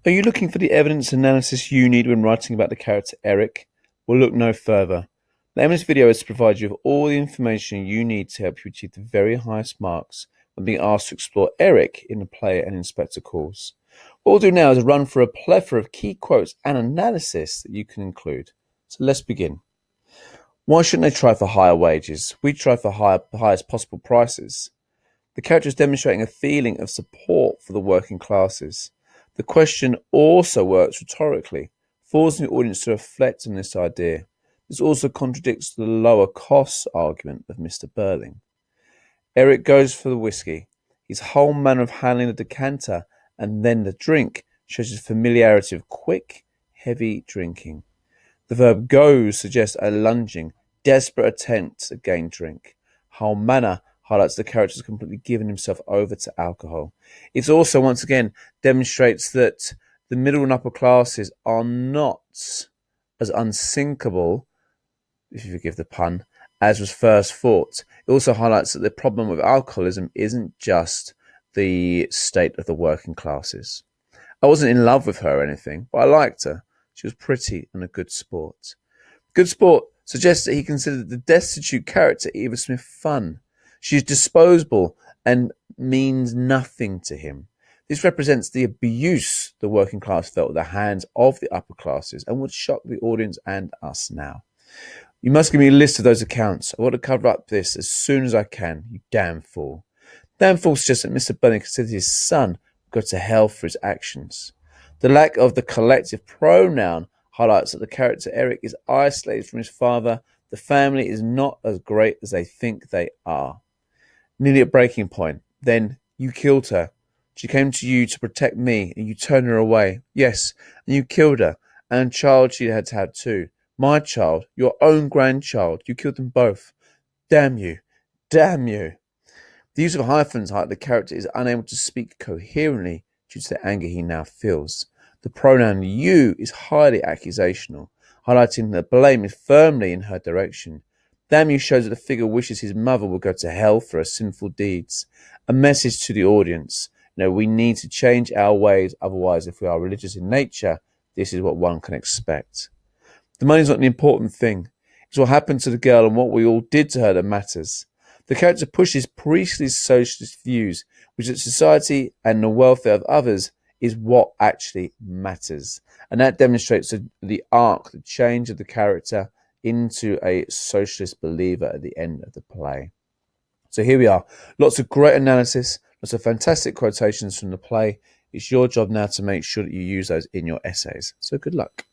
Are you looking for the evidence analysis you need when writing about the character Eric? Well, look no further. The aim of this video is to provide you with all the information you need to help you achieve the very highest marks when being asked to explore Eric in the player and inspector calls. What we'll do now is run through a plethora of key quotes and analysis that you can include. So let's begin. Why shouldn't they try for higher wages? We try for highest possible prices. The character is demonstrating a feeling of support for the working classes. The question also works rhetorically, forcing the audience to reflect on this idea. This also contradicts the lower costs argument of Mr. Burling. Eric goes for the whiskey. His whole manner of handling the decanter and then the drink shows his familiarity of quick, heavy drinking. The verb goes suggests a lunging, desperate attempt to gain drink. Whole manner highlights the character has completely given himself over to alcohol. It also, once again, demonstrates that the middle and upper classes are not as unsinkable, if you forgive the pun, as was first thought. It also highlights that the problem with alcoholism isn't just the state of the working classes. I wasn't in love with her or anything, but I liked her. She was pretty and a good sport. Good sport suggests that he considered the destitute character Eva Smith fun. She is disposable and means nothing to him. This represents the abuse the working class felt at the hands of the upper classes and would shock the audience and us now. You must give me a list of those accounts. I want to cover up this as soon as I can, you damn fool. Damn fool suggests that Mr. Burling considered his son would go to hell for his actions. The lack of the collective pronoun highlights that the character Eric is isolated from his father. The family is not as great as they think they are. Nearly at breaking point. Then you killed her. She came to you to protect me, and you turned her away. Yes, and you killed her, and a child she had to have too. My child, your own grandchild. You killed them both. Damn you. Damn you. The use of hyphens highlight the character is unable to speak coherently due to the anger he now feels. The pronoun you is highly accusational, highlighting that blame is firmly in her direction. Damn you shows that the figure wishes his mother would go to hell for her sinful deeds. A message to the audience. We need to change our ways, otherwise if we are religious in nature, this is what one can expect. The money's not the important thing. It's what happened to the girl and what we all did to her that matters. The character pushes priestly socialist views, which is that society and the welfare of others is what actually matters. And that demonstrates the arc, the change of the character into a socialist believer at the end of the play. So here we are. Lots of great analysis, lots of fantastic quotations from the play. It's your job now to make sure that you use those in your essays. So good luck.